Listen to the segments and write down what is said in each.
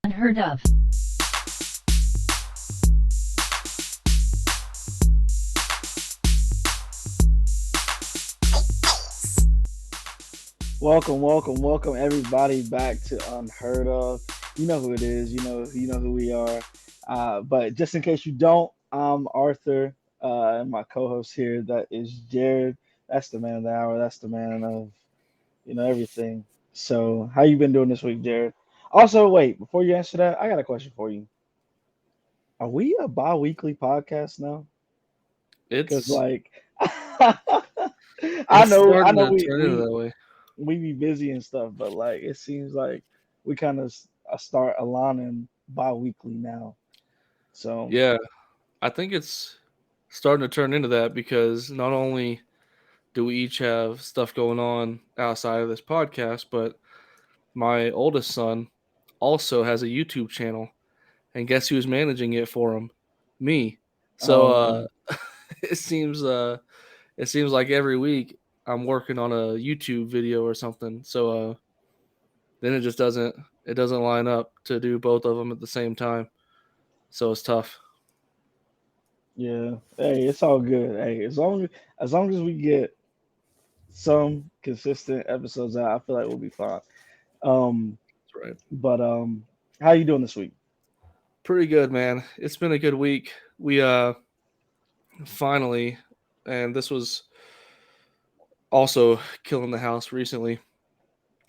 Unheard of. Welcome everybody back to Unheard of. You know who it is. You know who we are. But just in case you don't, I'm Arthur, and my co-host here that is Jared. That's the man of the hour. That's the man of everything. So how you been doing this week, Jared? Also, wait, before you answer that, I got a question for you. Are we a bi-weekly podcast now? Because It's like, I it's know, I starting know, to we turn into we that way. we be busy and stuff, but like it seems like we kind of start aligning bi-weekly now. So Yeah, I think it's starting to turn into that because not only do we each have stuff going on outside of this podcast, but my oldest son also has a YouTube channel, and guess who's managing it for him? Me. So um it seems it seems like every week I'm working on a YouTube video or something. So then it doesn't line up to do both of them at the same time. So it's tough. yeah, hey, it's all good. Hey, as long as we get some consistent episodes out, I feel like we'll be fine. Um, That's right. but how you doing this week? Pretty good, man. It's been a good week. We finally, and this was also killing the house recently.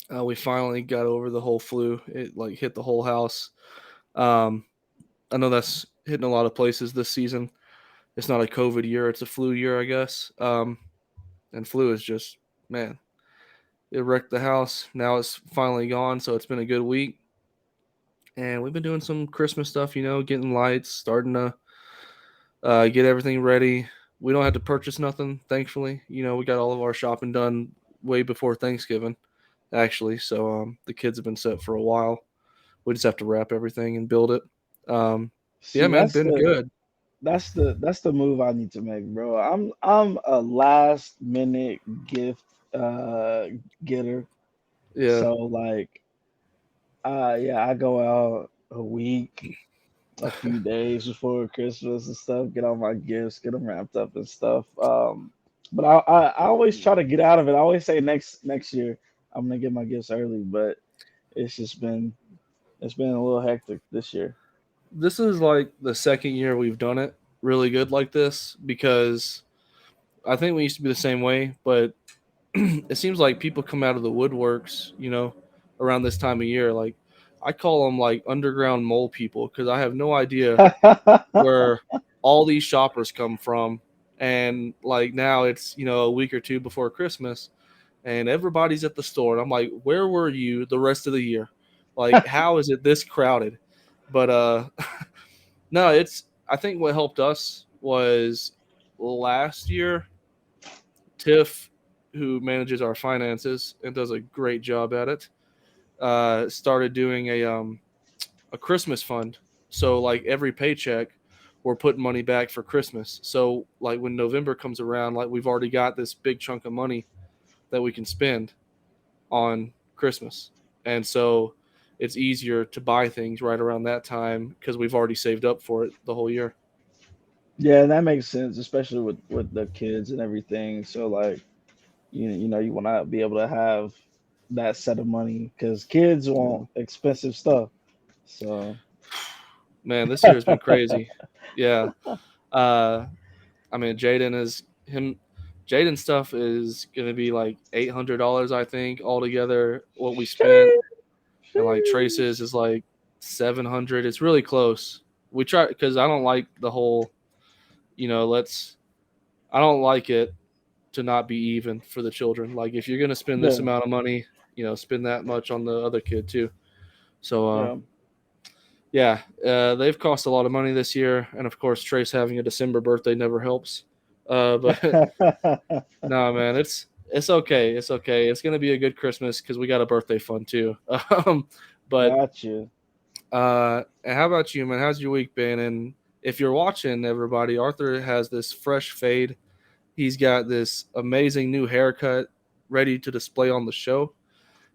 We finally got over the whole flu. It like hit the whole house. Um, I know that's hitting a lot of places this season. It's not a COVID year; it's a flu year, I guess. And flu is just, man, it wrecked the house. Now it's finally gone, so it's been a good week. And we've been doing some Christmas stuff, getting lights, starting to get everything ready. We don't have to purchase nothing, thankfully. We got all of our shopping done way before Thanksgiving, actually. So the kids have been set for a while. We just have to wrap everything and build it. Um, yeah, See, man, been good. that's the move I need to make, bro. I'm a last minute gift uh getter. Yeah, So like yeah, I go out a week, a few days before Christmas and stuff, get all my gifts, get them wrapped up and stuff. But I always try to get out of it. I always say next year I'm gonna get my gifts early, but it's just been a little hectic this year. this is like the second year we've done it really good like this because I think we used to be the same way, but it seems like people come out of the woodworks, around this time of year. Like I call them like underground mole people because I have no idea where all these shoppers come from. And like now it's a week or two before Christmas, and everybody's at the store, and I'm like, where were you the rest of the year? Like, how is it this crowded? But no, it's I think what helped us was last year Tiff, who manages our finances and does a great job at it, started doing a Christmas fund. So like every paycheck, we're putting money back for Christmas. So like when November comes around, like we've already got this big chunk of money that we can spend on Christmas, and so it's easier to buy things right around that time because we've already saved up for it the whole year. Yeah, that makes sense, especially with the kids and everything. So like you want to be able to have that set of money because kids want Yeah. expensive stuff. So Man, this year has been crazy. Yeah. Uh, I mean, Jaden stuff is gonna be like $800, I think, altogether. What we spent, sheesh, and like Trace's sheesh. is like 700. It's really close. We try because I don't like the whole, let's. I don't like it to not be even for the children. Like if you're gonna spend this Yeah, amount of money, spend that much on the other kid too. So yeah. yeah, they've cost a lot of money this year, and of course Trace having a December birthday never helps. But no, man, it's okay. It's okay. It's gonna be a good Christmas because we got a birthday fund too. But Gotcha. and how about you, man? How's your week been? And if you're watching, everybody, Arthur has this fresh fade. He's got this amazing new haircut ready to display on the show,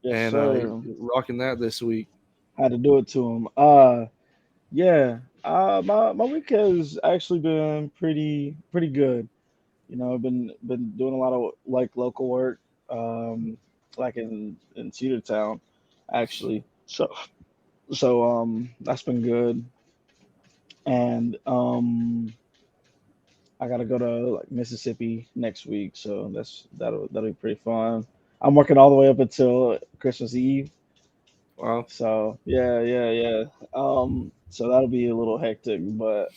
Yes, and he's sir. rocking that this week. had to do it to him. Yeah. My week has actually been pretty good. I've been doing a lot of like local work, um, like in Cedartown, actually. So that's been good. And I gotta go to like Mississippi next week, so that'll be pretty fun. I'm working all the way up until Christmas Eve. Wow. So yeah. So that'll be a little hectic, but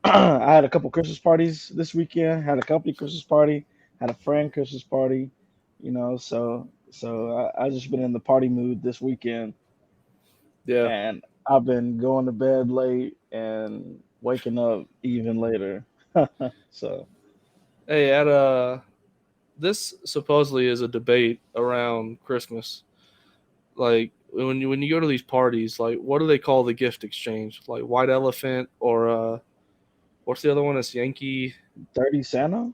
I had a couple Christmas parties this weekend. Had a company Christmas party. Had a friend Christmas party. So I just been in the party mood this weekend, Yeah. and I've been going to bed late and waking up even later. So Hey, this supposedly is a debate around Christmas. Like when you go to these parties, like what do they call the gift exchange? Like white elephant or what's the other one? It's Dirty Santa,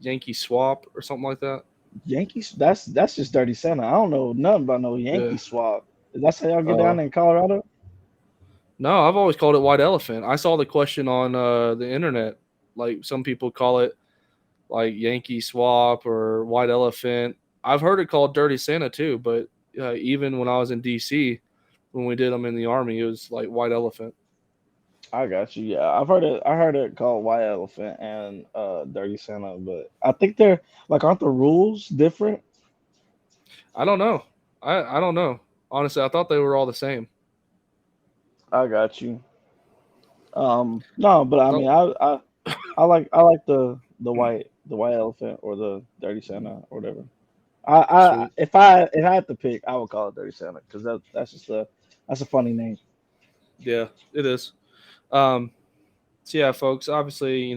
Yankee swap or something like that. Yankees. That's just Dirty Santa. I don't know nothing about no Yeah. Yankee swap. That's how y'all get Uh, down in Colorado. no, I've always called it white elephant. I saw the question on the internet. Like some people call it like Yankee swap or white elephant. I've heard it called dirty Santa too, but even when I was in DC, when we did them in the army, it was like white elephant. I got you. Yeah, I've heard it. I heard it called White Elephant and Dirty Santa, but I think they're like, aren't the rules different? I don't know. I don't know. Honestly, I thought they were all the same. I got you. No, but I I thought mean, I like the white elephant or the Dirty Santa or whatever. I sweet. if I had to pick, I would call it Dirty Santa because that's a funny name. Yeah, it is. Um, so yeah, folks. Obviously,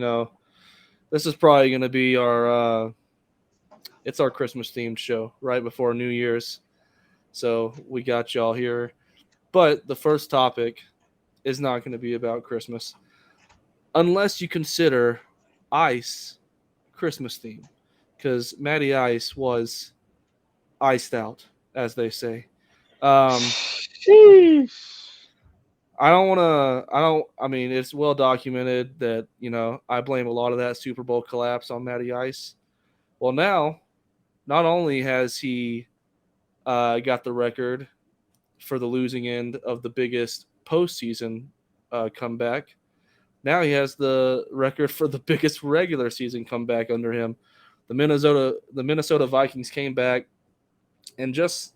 this is probably going to be it's our Christmas themed show right before New Year's. So we got y'all here. But the first topic is not going to be about Christmas unless you consider Ice Christmas theme, because Matty Ice was iced out, as they say. Um, Sheesh. I don't want to. I don't. I mean, it's well documented that I blame a lot of that Super Bowl collapse on Matty Ice. Well, now not only has he got the record for the losing end of the biggest postseason comeback, now he has the record for the biggest regular season comeback under him. The Minnesota Vikings came back, and just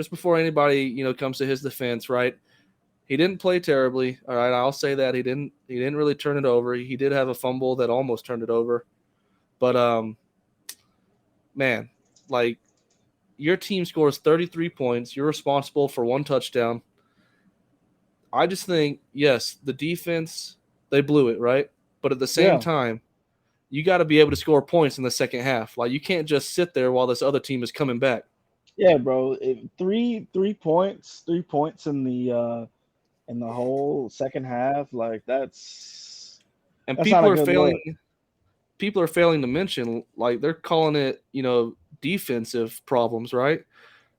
before anybody comes to his defense, right? He didn't play terribly. All right, I'll say that he didn't really turn it over. He did have a fumble that almost turned it over, but man, like your team scores 33 points. You're responsible for one touchdown. I just think yes, the defense they blew it right, but at the same Yeah, time you got to be able to score points in the second half. Like you can't just sit there while this other team is coming back. yeah, bro. Three points in the whole second half. Like And that's not people a are good look. failing. People are failing to mention like they're calling it, defensive problems, right?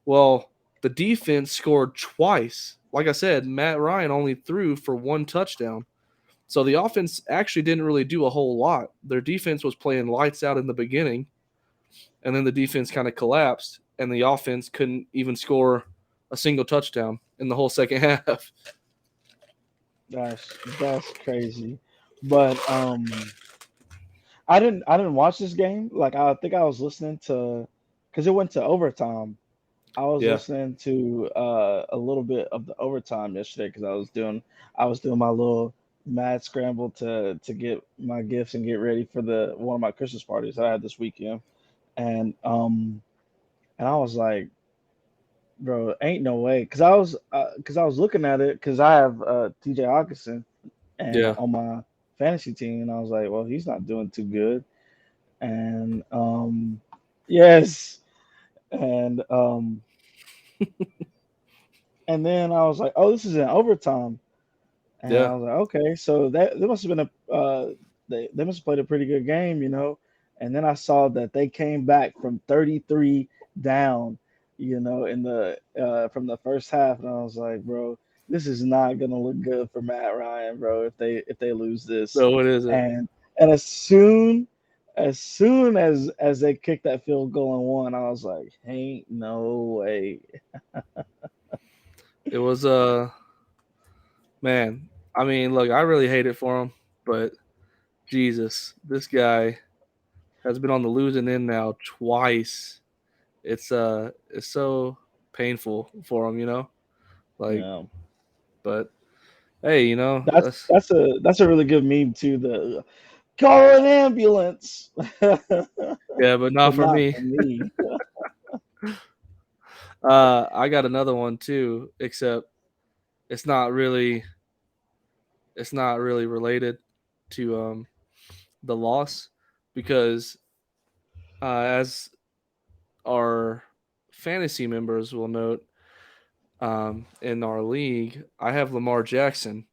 Well, the defense scored twice. Like I said, Matt Ryan only threw for one touchdown. So the offense actually didn't really do a whole lot. Their defense was playing lights out in the beginning, and then the defense kind of collapsed, and the offense couldn't even score a single touchdown in the whole second half. That's crazy. But I didn't watch this game. Like I think I was listening to because it went to overtime. I was Yeah. listening to a little bit of the overtime yesterday because I was doing my little mad scramble to get my gifts and get ready for the one of my Christmas parties I had this weekend. And I was like, bro, ain't no way. Cause I was looking at it because I have TJ Hawkinson and Yeah. on my fantasy team, and I was like, well, he's not doing too good. And yes, and and then I was like, oh, this is in overtime. And Yeah. I was like, okay, so that must have been they must have played a pretty good game. And then I saw that they came back from 33 down, in the from the first half, and I was like, bro, this is not gonna look good for Matt Ryan, bro, if they lose this. No, it isn't. And as soon as they kicked that field goal and won, I was like, ain't no way. It was man. I mean, look, I really hate it for him, but Jesus, this guy has been on the losing end now twice. It's so painful for him, Like, Yeah, but hey, that's that's a really good meme too. The call an ambulance, but yeah, but not for not me. for me. I got another one too, except it's not really it's not really related to the loss because as our fantasy members will note, in our league, I have Lamar Jackson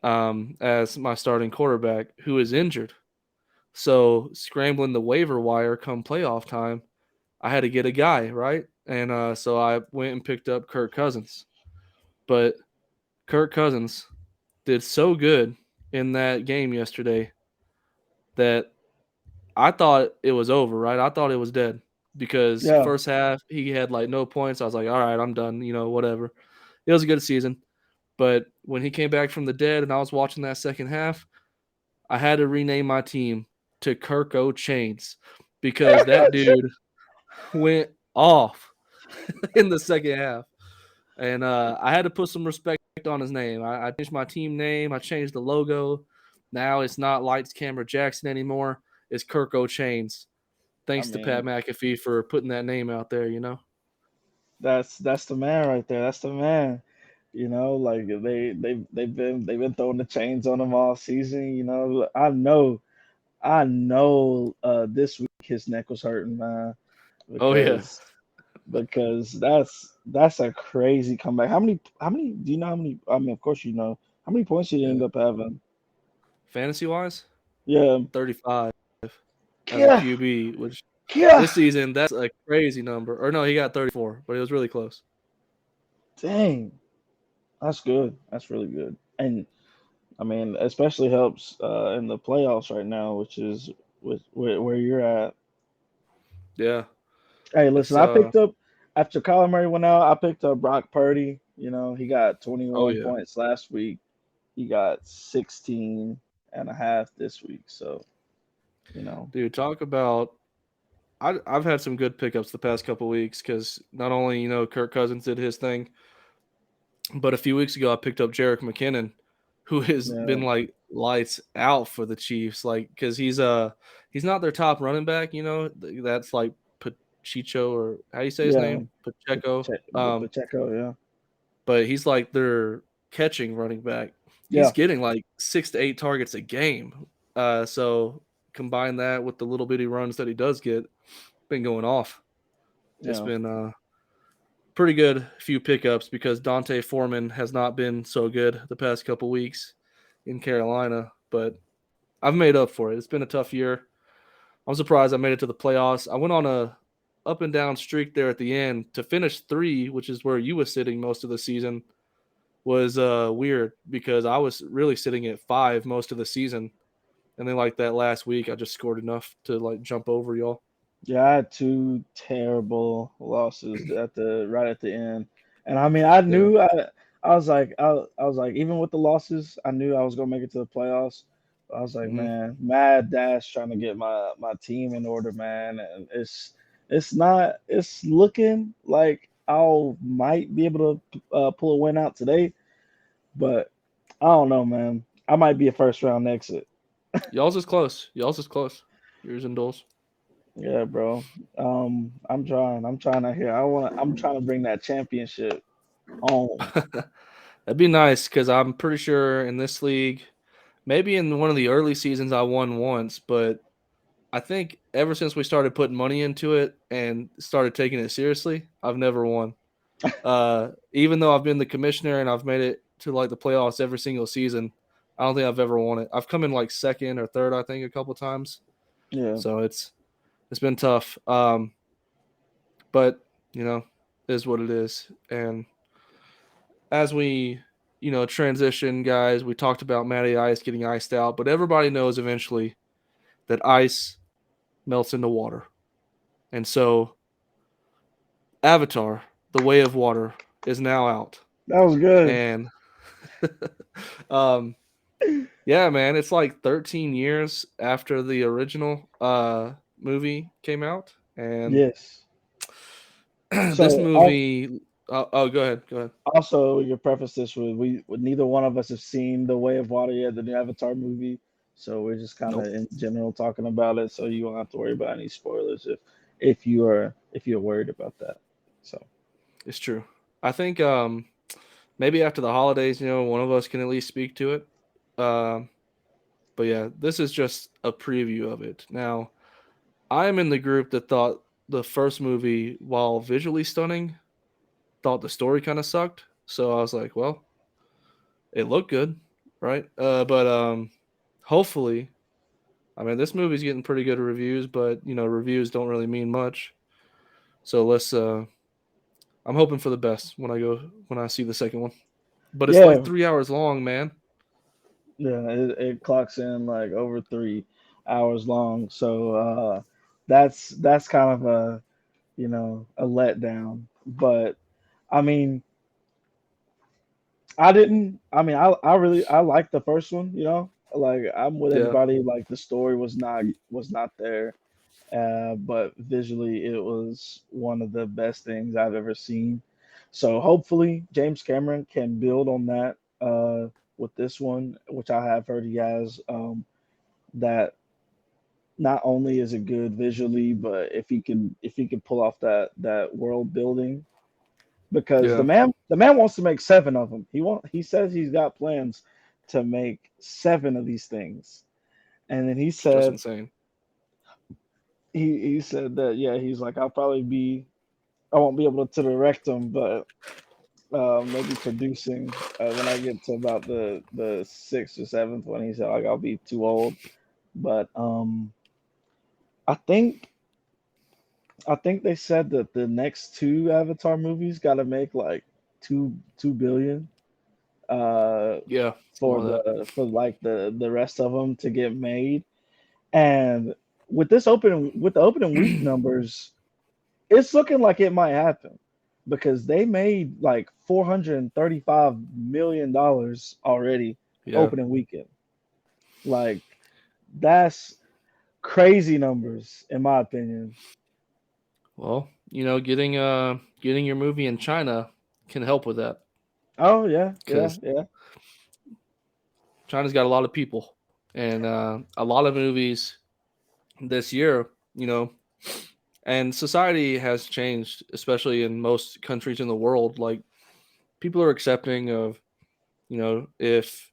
as my starting quarterback who is injured. So scrambling the waiver wire come playoff time, I had to get a guy, right? And so I went and picked up Kirk Cousins. But Kirk Cousins did so good in that game yesterday that I thought it was over, right? I thought it was dead because Yeah, first half he had like no points. I was like, all right, I'm done, whatever. It was a good season. But when he came back from the dead and I was watching that second half, I had to rename my team to Kirk O Chains because that dude went off in the second half. And I had to put some respect on his name. I changed my team name. I changed the logo. Now it's not Lights Camera Jackson anymore. It's Kirk O Chains. I Thanks to Pat mean, McAfee for putting that name out there. that's the man right there. That's the man. Like they've been throwing the chains on him all season. I know. This week his neck was hurting, man, Oh yeah, because that's a crazy comeback. How many do you know? How many? I mean, of course you know. How many points did he yeah. end up having? Fantasy wise, Yeah, 35 as a yeah, QB, which yeah. this season that's a crazy number. Or no, he got 34, but it was really close. Dang, that's good. That's really good. And I mean, especially helps in the playoffs right now, which is with where you're at. Yeah, Hey, it's listen, I picked up after Kyler Murray went out. I picked up Brock Purdy. He got oh 21 yeah, points last week. He got 16 and a half this week. So, you know, dude. Talk about I've had some good pickups the past couple weeks because not only Kirk Cousins did his thing, but a few weeks ago I picked up Jerick McKinnon, who has yeah, been like lights out for the Chiefs, like because he's not their top running back, that's like Pachicho or how do you say his yeah, name Pacheco, Pacheco, yeah, but he's like their catching running back. He's yeah, getting like 6 to 8 targets a game, so combine that with the little bitty runs that he does get, been going off. It's yeah, been pretty good few pickups because Dante Foreman has not been so good the past couple weeks in Carolina, but I've made up for it. It's been a tough year. I'm surprised I made it to the playoffs. I went on a up and down streak there at the end to finish 3, which is where you were sitting most of the season. Was weird because I was really sitting at 5 most of the season, and then like that last week, I just scored enough to like jump over y'all. yeah. I had two terrible losses right at the end, and I mean, I Yeah. knew I was like, even with the losses, I knew I was gonna make it to the playoffs. I was like, Hmm. man, mad dash trying to get my team in order, man, and it's looking like I'll might be able to pull a win out today, but I don't know, man. I might be a first round exit. Y'all's is close. Y'all's is close. Yours and Dole's. Yeah, bro. I'm trying. I'm trying out here. I'm trying to bring that championship home. That'd be nice because I'm pretty sure in this league, maybe in one of the early seasons, I won once, but I think ever since we started putting money into it and started taking it seriously, I've never won. Even though I've been the commissioner and I've made it to like the playoffs every single season, I don't think I've ever won it. I've come in like second or third, I think, a couple times. Yeah. So it's been tough. But you know, is what it is. And as we, transition, guys, we talked about Matty Ice getting iced out, but everybody knows eventually that ice melts into water. And so Avatar, The Way of Water, is now out. That was good. And um yeah, man, it's like 13 years after the original movie came out, and Yes. this So movie oh, go ahead. Go ahead. also, you preface this with neither one of us have seen The Way of Water yet, the new Avatar movie. So we're just kind of Nope. in general talking about it. So you won't have to worry about any spoilers if you're worried about that. So It's true. I think maybe after the holidays, one of us can at least speak to it. Um but yeah, this is just a preview of it. Now, I'm in the group that thought the first movie, while visually stunning, thought the story kind of sucked. So I was like, well, it looked good, right? But hopefully, I mean, this movie's getting pretty good reviews, but reviews don't really mean much. So let's. I'm hoping for the best when I see the second one. But it's like yeah, 3 hours long, man. yeah, it clocks in like over 3 hours long. So that's kind of a a letdown. But I mean, I didn't. I mean, I really I liked the first one. Like I'm with Yeah, everybody. Like the story was not there, but visually it was one of the best things I've ever seen. So hopefully James Cameron can build on that with this one, which I have heard he has. That not only is it good visually, but if he can pull off that world building, because the yeah, man the man wants to make seven of them. He says he's got plans to make seven of these things, and then he it's just said insane. he said that yeah, he's like I won't be able to direct them, but maybe producing when I get to about the sixth or seventh one. He said like I'll be too old, but I think I think they said that the next two Avatar movies got to make like two billion uh Yeah, something for like that. the rest of them to get made. And with the opening week numbers, it's looking like it might happen because they made like $435 million already Yeah. opening weekend. Like that's crazy numbers in my opinion. Well, getting your movie in China can help with that Oh yeah, yeah, because yeah, China's got a lot of people, and a lot of movies this year, and society has changed, especially in most countries in the world. Like people are accepting of, if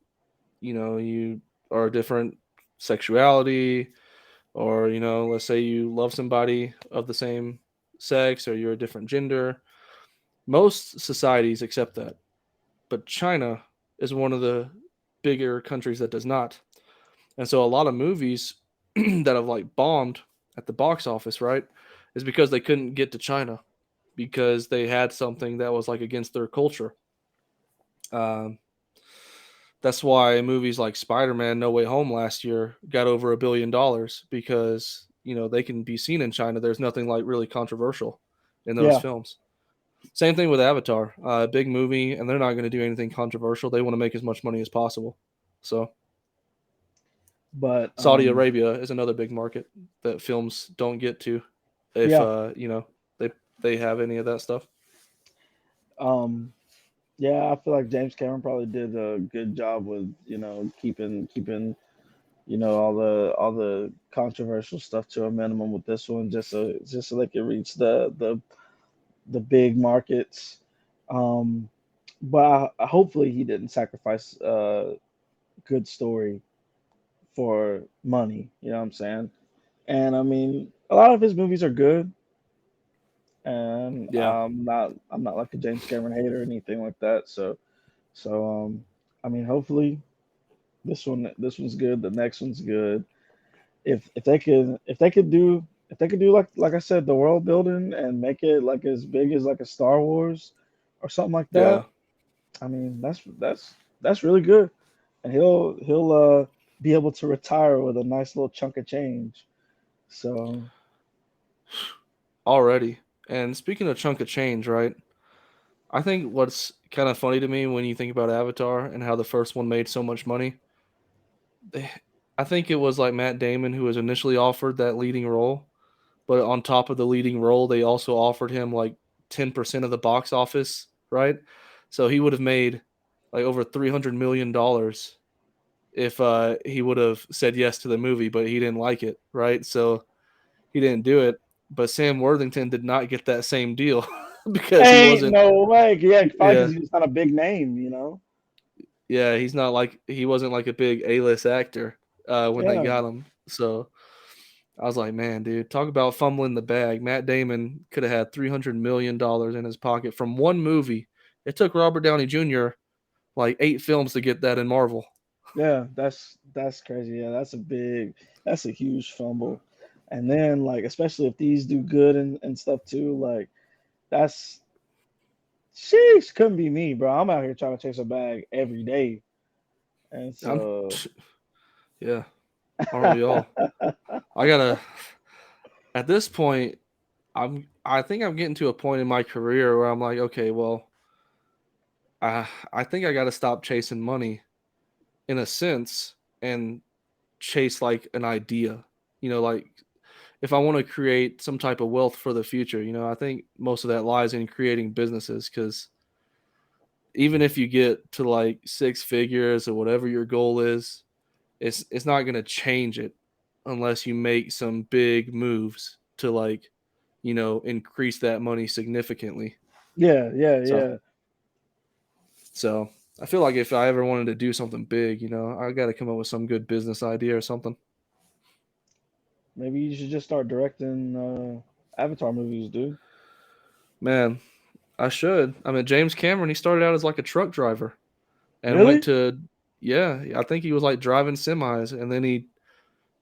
you are a different sexuality, or let's say you love somebody of the same sex, or you're a different gender. Most societies accept that, but China is one of the bigger countries that does not. And so a lot of movies that have like bombed at the box office, right, is because they couldn't get to China because they had something that was like against their culture. Um, that's why movies like Spider-Man: No Way Home last year got over $1 billion because they can be seen in China. There's nothing like really controversial in those yeah. films. Same thing with Avatar, big movie, and they're not going to do anything controversial. They want to make as much money as possible. So But Saudi Arabia is another big market that films don't get to if yeah, they they have any of that stuff. um, yeah, I feel like James Cameron probably did a good job with keeping all the controversial stuff to a minimum with this one, just so they could reach the big markets. Um, but hopefully he didn't sacrifice good story for money. You know what I'm saying? And I mean, a lot of his movies are good, and Yeah, I'm not like a James Cameron hater or anything like that. So I mean, hopefully this one's good. The next one's good. If they could if they could do like I said, the world building and make it like as big as like a Star Wars or something like Yeah. that, I mean that's really good. And he'll be able to retire with a nice little chunk of change. So Already. And speaking of chunk of change, right? I think what's kind of funny to me when you think about Avatar and how the first one made so much money, they, I think it was like Matt Damon who was initially offered that leading role, but on top of the leading role, they also offered him like 10% of the box office, right? So he would have made like over $300 million if he would have said yes to the movie, but he didn't like it, right? So he didn't do it. But Sam Worthington did not get that same deal because he ain't wasn't. no way. Yeah, probably Yeah, because he's not a big name, you know. yeah, he's not like he wasn't like a big A-list actor when they Yeah, got him. So I was like, man, dude, talk about fumbling the bag. Matt Damon could have had $300 million in his pocket from one movie. It took Robert Downey Jr. like 8 films to get that in Marvel. yeah, that's crazy. Yeah, that's a huge fumble. And then like especially if these do good and stuff too, like that's sheesh, couldn't be me, bro. I'm out here trying to chase a bag every day. And I'm, so yeah, aren't we all? I gotta. At this point, I think I'm getting to a point in my career where I'm like, okay, well, I think I got to stop chasing money in a sense and chase like an idea. Like if I want to create some type of wealth for the future, I think most of that lies in creating businesses because even if you get to like 6 figures or whatever your goal is, it's not going to change it unless you make some big moves to like, increase that money significantly. yeah, yeah, So yeah. so I feel like if I ever wanted to do something big, I got to come up with some good business idea or something. Maybe you should just start directing Avatar movies, dude. Man, I should. I mean, James Cameron, he started out as like a truck driver and went Really? to, yeah, I think he was like driving semis and then he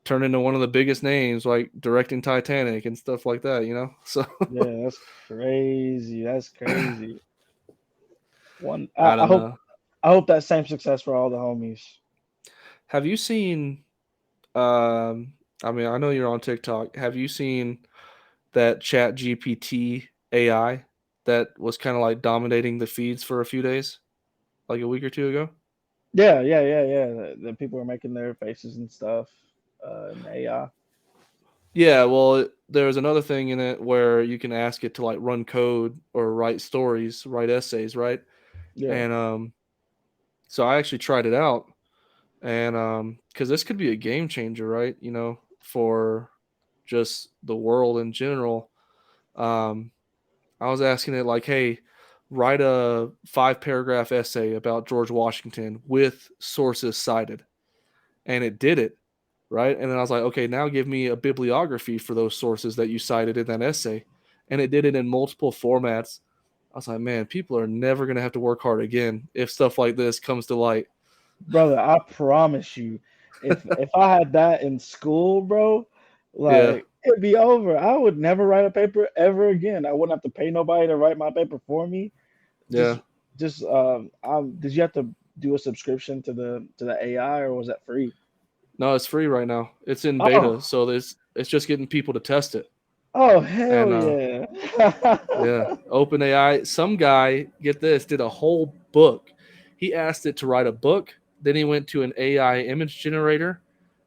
turned into one of the biggest names, like directing Titanic and stuff like that. So Yeah, that's crazy. That's crazy. One, I I don't hope know. I hope that same success for all the homies. Have you seen, um, I mean, I know you're on TikTok. Have you seen that Chat GPT AI that was kind of like dominating the feeds for a few days, like a week or two ago? Yeah, yeah, yeah, yeah. The people are making their faces and stuff in AI. Yeah, well, there's another thing in it where you can ask it to like run code or write stories, write essays, right? Yeah, And so I actually tried it out, and because this could be a game changer, right? For just the world in general. Um, I was asking it like, hey, write a 5 paragraph essay about George Washington with sources cited, and it did it, right? And then I was like, okay, now give me a bibliography for those sources that you cited in that essay, and it did it in multiple formats. I was like, man, people are never gonna have to work hard again if stuff like this comes to light. brother, I promise you, if I had that in school, bro, Yeah, like it'd be over. I would never write a paper ever again. I wouldn't have to pay nobody to write my paper for me. yeah. Just, did you have to do a subscription to the AI or was that free? No, it's free right now. It's in beta, Oh, so it's just getting people to test it. oh, And hell yeah. yeah, OpenAI. Some guy, get this, did a whole book. He asked it to write a book. Then he went to an AI image generator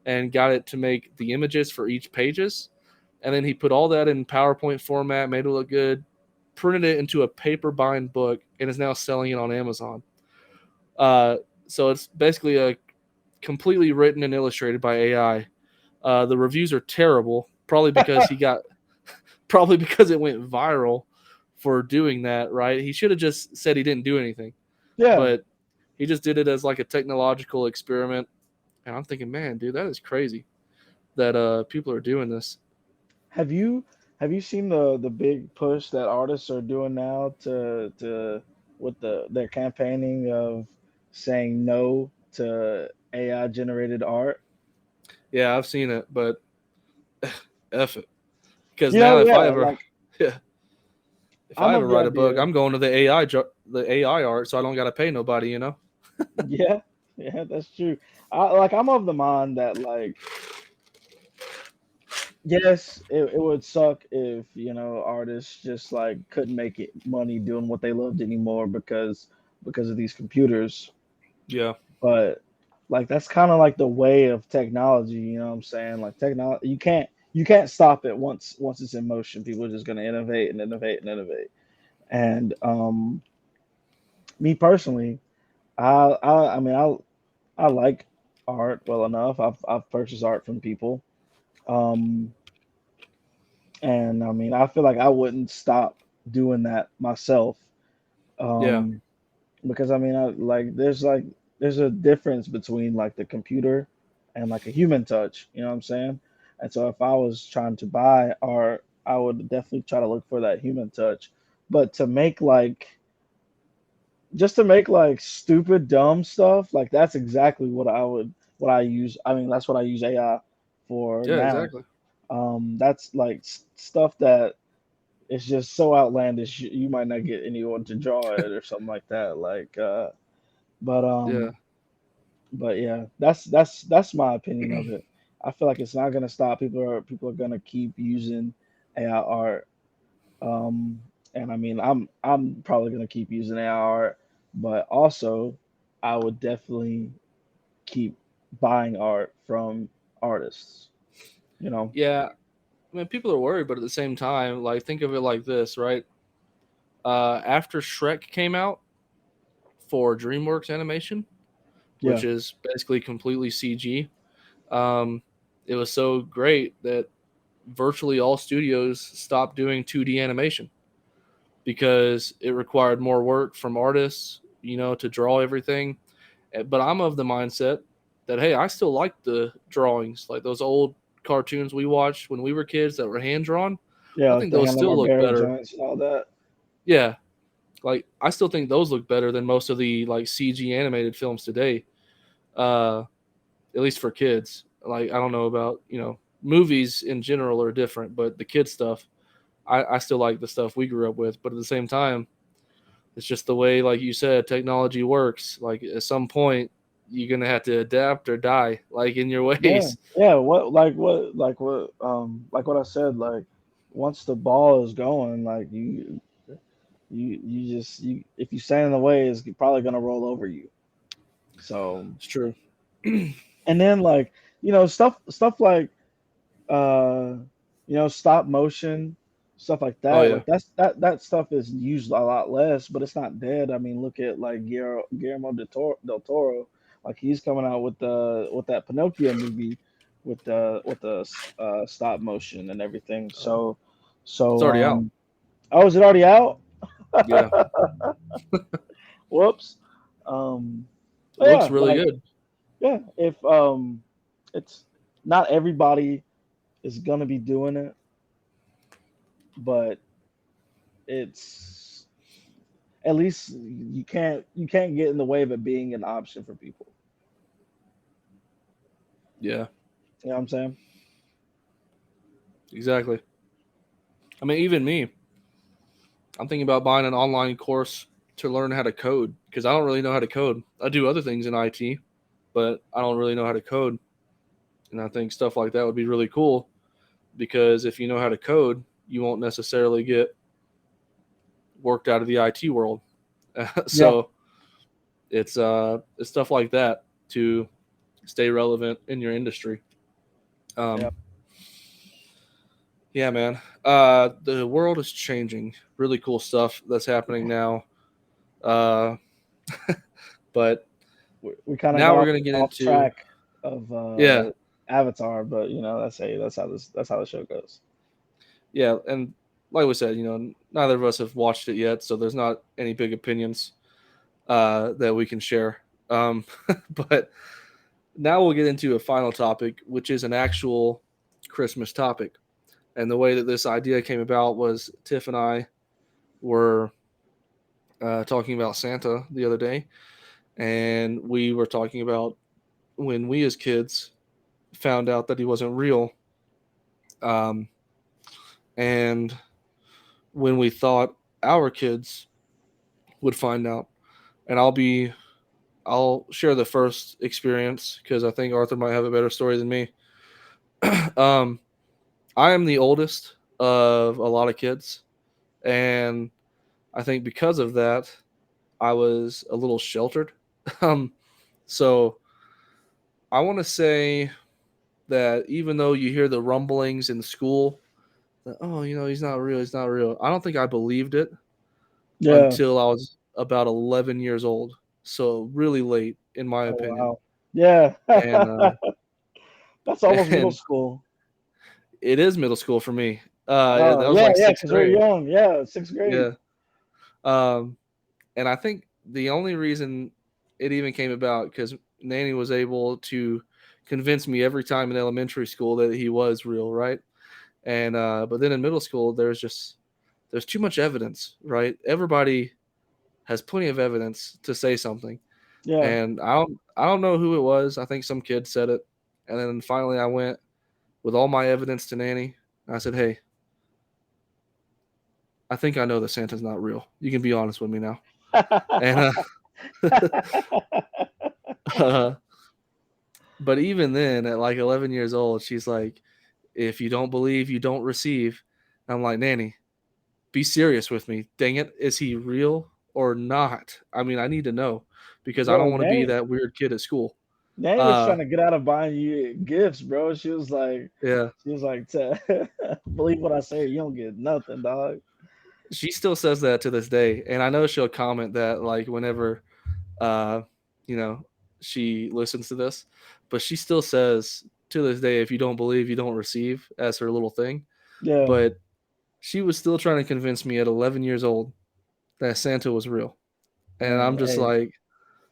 and got it to make the images for each pages. And then he put all that in PowerPoint format, made it look good, printed it into a paper bind book, and is now selling it on Amazon. Uh, so it's basically a completely written and illustrated by AI. The reviews are terrible, probably because it went viral for doing that, right? He should have just said he didn't do anything, Yeah. but he just did it as like a technological experiment. And I'm thinking, man, dude, that is crazy that people are doing this. Have you have you seen the big push that artists are doing now to with their campaigning of saying no to AI generated art? Yeah, I've seen it, but F it. Because You know, now if I yeah, ever like yeah, if I'm I of ever the write a book, idea. I'm going to the AI art, so I don't got to pay nobody. You know? Yeah, yeah, that's true. I'm of the mind that like yes, it would suck if, artists just like couldn't make it money doing what they loved anymore because of these computers. Yeah, But like that's kind of like the way of technology, you know what I'm saying? Like technology, you can't stop it once it's in motion. People are just going to innovate and innovate and innovate. And me personally, I mean I like art well enough. I've purchased art from people. Um and I mean I feel like I wouldn't stop doing that myself. yeah, Um because I mean there's a difference between like the computer and like a human touch, you know what I'm saying? And so if I was trying to buy art, I would definitely try to look for that human touch. But to make like stupid dumb stuff, like that's exactly what I use. I mean, that's what I use AI for yeah, now. exactly. That's like stuff that is just so outlandish you might not get anyone to draw it or something like that. But Yeah, but yeah, that's my opinion of it. I feel like it's not gonna stop. People are gonna keep using AI art. Um, and I mean, I'm probably gonna keep using AI art, but also I would definitely keep buying art from artists. You know? yeah. I mean, people are worried, but at the same time, like think of it like this, right? After Shrek came out for DreamWorks Animation, which Yeah, is basically completely CG, um, it was so great that virtually all studios stopped doing 2D animation because it required more work from artists, to draw everything. But I'm of the mindset that hey, I still like the drawings, like those old cartoons we watched when we were kids that were hand drawn. yeah, I like think the those Hanna still look Barbera better. joints and all that. Yeah, like I still think those look better than most of the like CG animated films today. Uh, at least for kids. Like I don't know about movies in general are different, but the kid stuff, I still like the stuff we grew up with. But at the same time, it's just the way, like you said, technology works. Like at some point, you're gonna have to adapt or die, like in your Yeah, ways. yeah. Like what I said. Like once the ball is going, like you if you stand in the way, it's probably gonna roll over you. So It's true. and then like stuff like uh stop motion stuff like Oh that, yeah, like that stuff is used a lot less, but it's not dead. I mean, look at like Guillermo del Toro. Like he's coming out with that Pinocchio movie with the stop motion and everything. So it's so already out. oh, is it already out? Yeah, Whoops. um it but looks yeah, really like good. yeah, if it's not everybody is gonna be doing it, but it's at least you can't get in the way of it being an option for people. Yeah, You know what I'm saying? exactly. I mean, even me, I'm thinking about buying an online course to learn how to code because I don't really know how to code. I do other things in IT, but I don't really know how to code. And I think stuff like that would be really cool because if you know how to code, you won't necessarily get worked out of the IT world. Yeah, So it's stuff like that to stay relevant in your industry. yeah, Um, yeah, man. The world is changing. Really cool stuff that's happening now. Uh, but we kind of now got we're off, gonna get off into track of yeah, Avatar, but that's how the show goes. yeah, and like we said, neither of us have watched it yet, so there's not any big opinions that we can share. But now we'll get into a final topic, which is an actual Christmas topic. And the way that this idea came about was Tiff and I were talking about Santa the other day, and we were talking about when we as kids found out that he wasn't real. Um, And when we thought our kids would find out, and I'll share the first experience because I think Arthur might have a better story than me. um, I am the oldest of a lot of kids, and I think because of that, I was a little sheltered. um, so I want to say that even though you hear the rumblings in school that, oh, he's not real, he's not real. I don't think I believed it Yeah. until I was about 11 years old. So really late, in my Oh opinion. wow. Yeah. And That's almost middle and school. it is middle school for me. That was Yeah, like yeah, sixth because we're grade. young. Yeah, sixth grade. Yeah. Um, and I think the only reason it even came about because Nanny was able to convince me every time in elementary school that he was real, right? And but then in middle school, there's too much evidence, right? Everybody has plenty of evidence to say something, Yeah. and I don't know who it was. I think some kid said it, and then finally I went with all my evidence to Nanny. I said, "Hey, I think I know that Santa's not real. You can be honest with me now." And uh, but even then, at like 11 years old, she's like, "If you don't believe, you don't receive." I'm like, Nanny, be serious with me. Dang it, is he real or not? I mean, I need to know because I Bro, don't want to be that weird kid at school. Nanny was Uh, trying to get out of buying you gifts, bro. yeah, She was like, believe what I say, you don't get nothing, dog. she still says that to this day, and I know she'll comment that like whenever, uh, you know, she listens to this, but she still says to this day, if you don't believe, you don't receive, as her little thing. Yeah, But she was still trying to convince me at 11 years old that Santa was real, and man. I'm just Hey. like,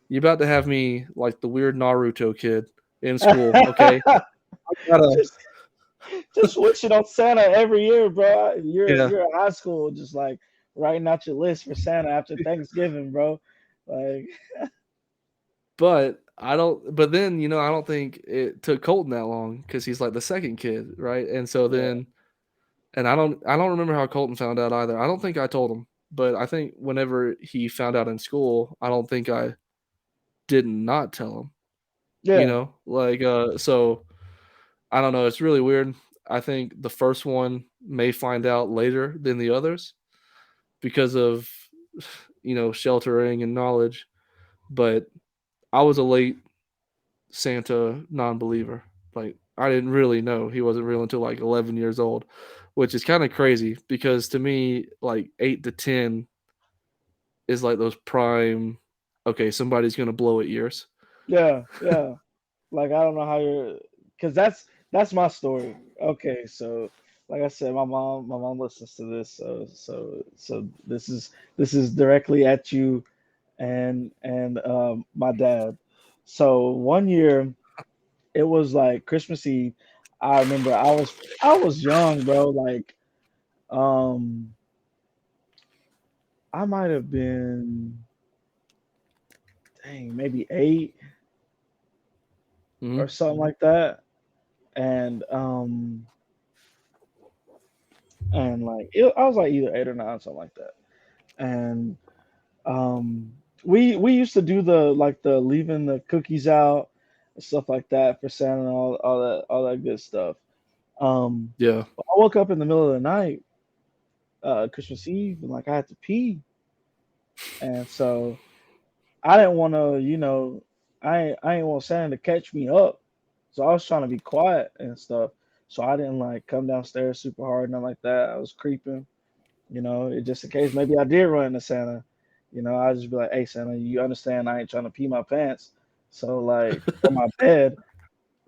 you about to have me like the weird Naruto kid in school, okay? I gotta, just just wishing on Santa every year, bro. yeah. You're in high school, just like writing out your list for Santa after Thanksgiving, bro. Like, But I don't. But then I don't think it took Colton that long because he's like the second kid, right? And so yeah, then, and I don't remember how Colton found out either. I don't think I told him, but I think whenever he found out in school, I don't think I did not tell him. yeah, Like so I don't know. It's really weird. I think the first one may find out later than the others because of sheltering and knowledge. But I was a late Santa non-believer. Like I didn't really know he wasn't real until like 11 years old, which is kind of crazy because to me like 8 to 10 is like those prime okay, somebody's going to blow it years. yeah. Like I don't know how you're, because that's my story. Okay, so like I said, my mom listens to this, so this is directly at you and my dad. So one year it was like Christmas Eve. I remember I was young, bro. Like um I might have been dang maybe 8 or Mhm. something like that, and I was like either 8 or 9, something like that. And we used to do the like the leaving the cookies out and stuff like that for Santa and all that good stuff. Yeah. But I woke up in the middle of the night, Christmas Eve, and like I had to pee, and so I didn't want to, I ain't want Santa to catch me up, so I was trying to be quiet and stuff. So I didn't like come downstairs super hard, nothing like that. I was creeping. Just in case maybe I did run into Santa, I'd just be like, hey, Santa, you understand I ain't trying to pee my pants. So, like, from my bed.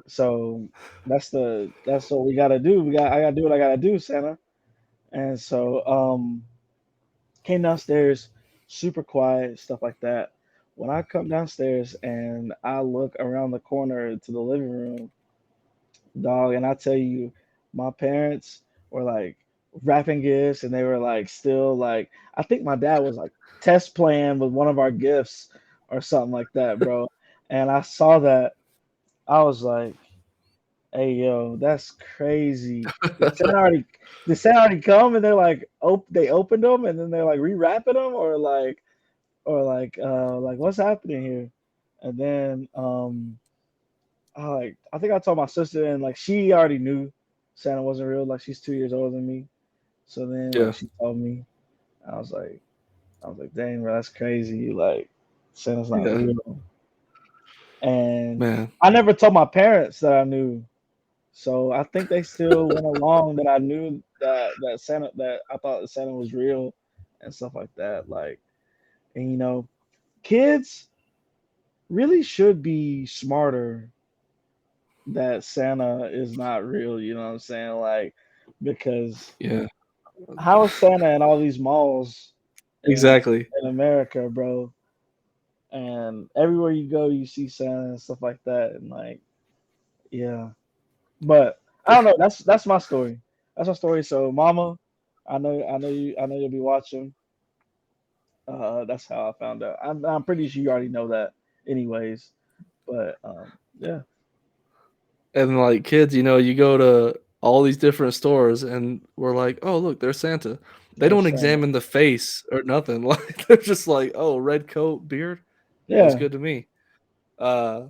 So, that's what we got to do. I got to do what I got to do, Santa. And so, came downstairs, super quiet, stuff like that. When I come downstairs and I look around the corner to the living room, dog, and I tell you, my parents were like wrapping gifts and they were like still like I think my dad was like test playing with one of our gifts or something like that, bro. And I saw that, I was like, Hey yo, that's crazy. Did Santa already did Santa already come and they're like they opened them and then they're like rewrapping them or like what's happening here? And then I think I told my sister and like she already knew Santa wasn't real. Like she's 2 years older than me. So then like Yeah, she told me, I was like dang bro, that's crazy. Like Santa's not yeah, real. And man, I never told my parents that I knew. So I think they still went along that I knew that Santa that I thought that Santa was real and stuff like that. Like and kids really should be smarter that Santa is not real, you know what I'm saying? Like because yeah, how is Santa in all these malls in exactly. in America, bro? And everywhere you go you see Santa and stuff like that and like yeah. But I don't know. That's my story. That's my story. So, Mama, I know you'll be watching. That's how I found out. I'm pretty sure you already know that, anyways. But yeah, And like kids, you go to all these different stores, and we're like, "Oh, look, there's Santa." They there's don't Santa. examine the face or nothing. Like they're just like, "Oh, red coat, beard, looks Yeah, good to me." Uh,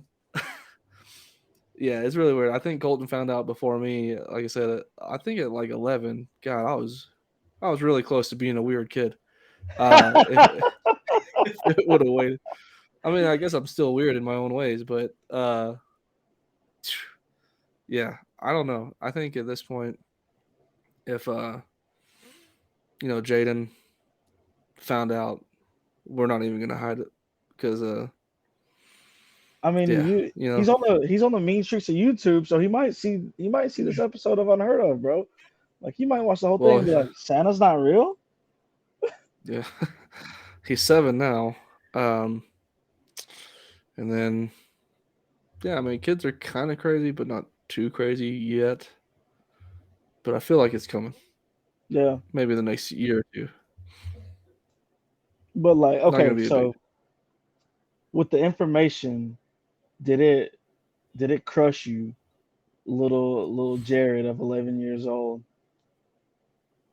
yeah, it's really weird. I think Colton found out before me. Like I said, I think at like 11. God, I was really close to being a weird kid. If if it would have waited, I mean, I guess I'm still weird in my own ways, but yeah, I don't know. I think at this point, if Jaden found out, we're not even gonna hide it because I mean, yeah, he's on the mean streets of YouTube, so he might see this episode of Unheard of, bro. Like he might watch the whole thing and well, be like, Santa's not real. yeah, he's 7 now, um, and then yeah, I mean, kids are kind of crazy, but not too crazy yet. But I feel like it's coming. Yeah, Maybe the next year or two. but like, Not gonna okay, be a big. so with the information, did it did it crush you, little Jared of 11 years old,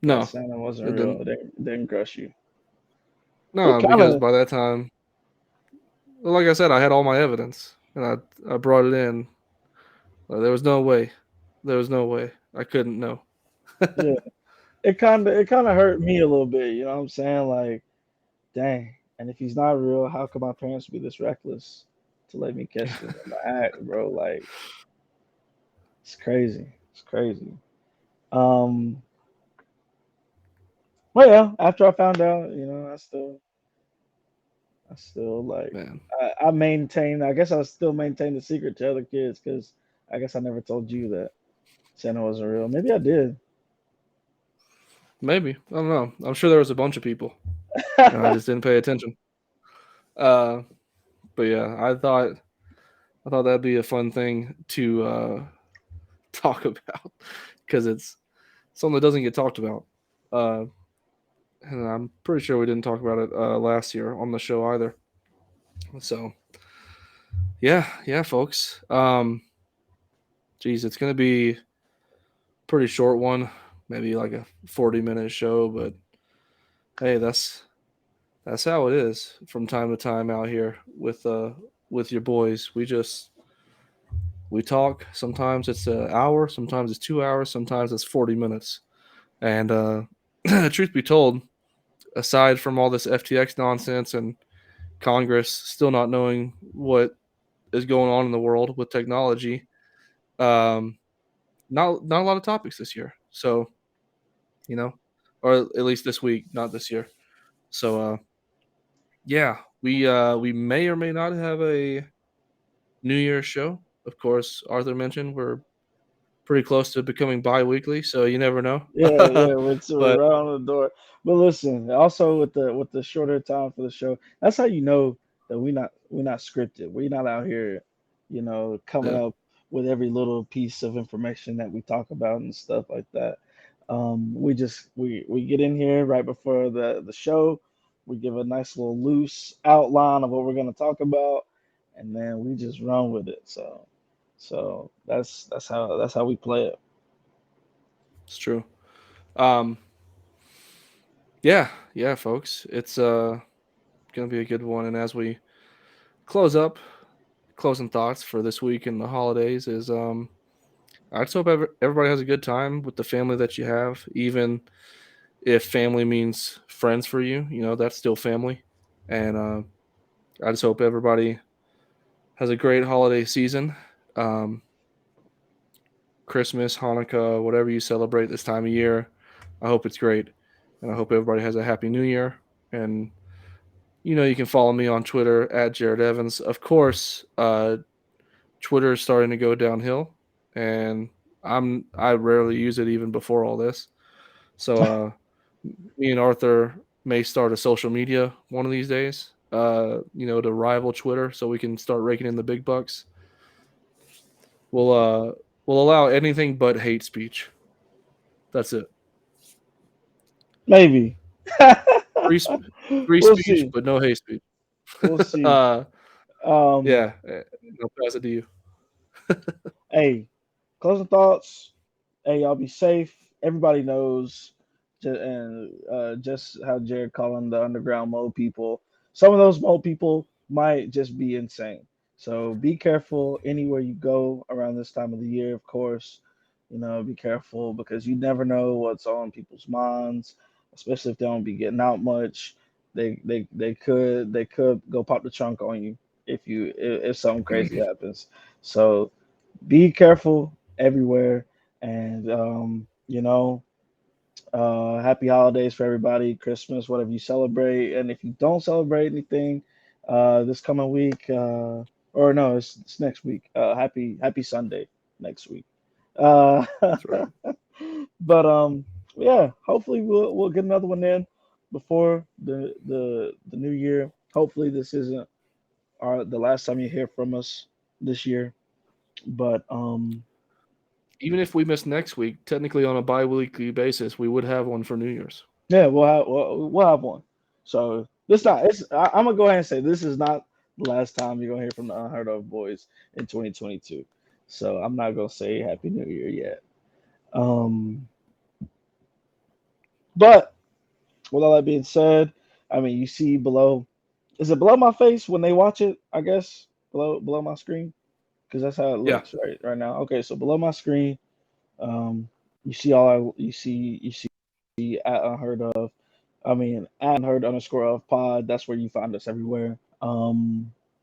that No, Santa wasn't it real? didn't. It didn't crush you. It No, kind because of, by that time, well, like I said, I had all my evidence, and I brought it in. There was no way. There was no way. I couldn't know. yeah, it kind of hurt me a little bit. You know what I'm saying? Like, dang. And if he's not real, how could my parents be this reckless to let me catch them in the act, bro? Like, it's crazy. It's crazy. Um, well, yeah. After I found out, I still like Man, I maintain. I guess I still maintain the secret to other kids because I guess I never told you that Santa wasn't real. Maybe I did. maybe I don't know. I'm sure there was a bunch of people, and I just didn't pay attention. Uh, but yeah, I thought that'd be a fun thing to talk about because it's something that doesn't get talked about. Uh, and I'm pretty sure we didn't talk about it last year on the show either. So yeah, yeah, folks. Geez, it's gonna be pretty short one, maybe like a 40-minute show, but hey, that's how it is from time to time out here with your boys. We talk. Sometimes it's an hour, sometimes it's 2 hours, sometimes it's 40 minutes. And truth be told, aside from all this FTX nonsense and Congress still not knowing what is going on in the world with technology, um, not a lot of topics this year. So you know, or at least this week, not this year. So yeah, we may or may not have a New Year's show. Of course, Arthur mentioned we're pretty close to becoming bi-weekly, so you never know. Yeah, yeah, we're But right on the door. But listen, also with the shorter time for the show, that's how you know that we're not scripted. We're not out here, coming yeah, up with every little piece of information that we talk about and stuff like that. We get in here right before the show. We give a nice little loose outline of what we're gonna talk about, and then we just run with it. So So that's how we play it. It's true. Um, yeah, yeah, folks. It's gonna be a good one. And as we close up, closing thoughts for this week and the holidays is I just hope everybody has a good time with the family that you have, even if family means friends for you. You know, that's still family. And I just hope everybody has a great holiday season. Um, Christmas, Hanukkah, whatever you celebrate this time of year, I hope it's great. And I hope everybody has a happy new year. And, you know, you can follow me on Twitter at Jared Evans. Of course, Twitter is starting to go downhill. And I rarely use it even before all this. So me and Arthur may start a social media one of these days, you know, to rival Twitter so we can start raking in the big bucks. We'll uh we'll allow anything but hate speech. That's it. Maybe. Free free We'll speech, see. but no hate speech. We'll see. uh Um, yeah, I'll pass it to you. hey, closing thoughts. Hey, y'all be safe. Everybody knows, and just how Jared calling the underground mole people. Some of those mole people might just be insane. So be careful anywhere you go around this time of the year. Of course, be careful because you never know what's on people's minds, especially if they don't be getting out much. They could go pop the trunk on you if something crazy happens. So be careful everywhere, and happy holidays for everybody, Christmas, whatever you celebrate. And if you don't celebrate anything this coming week, or no, it's next week. Happy Sunday next week. uh, That's right. but yeah, hopefully we'll get another one in before the new year. Hopefully this isn't the last time you hear from us this year. But Even if we miss next week, technically on a bi-weekly basis, we would have one for New Year's. yeah, we'll have one. So this not it's I'm gonna go ahead and say this is not the last time you're gonna hear from the Unheard of Boys in 2022. So I'm not gonna say Happy New Year yet. Um, but with all that being said, I mean you see below. Is it below my face when they watch it? I guess below my screen because that's how it Yeah. looks right now. Okay, so below my screen, um, you see you see at Unheard of. I mean, at unheard_of pod. That's where you find us everywhere.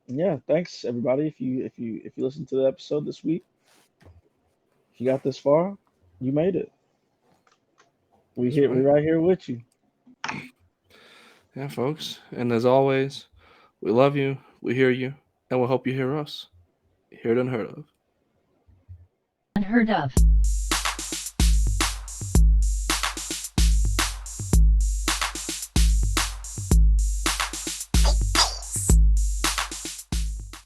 Yeah, thanks everybody. If you listen to the episode this week, if you got this far, you made it. That's We're right. right here with you. Yeah, folks. And as always, we love you, we hear you, and we'll hope you hear us. Hear it unheard of. Unheard of.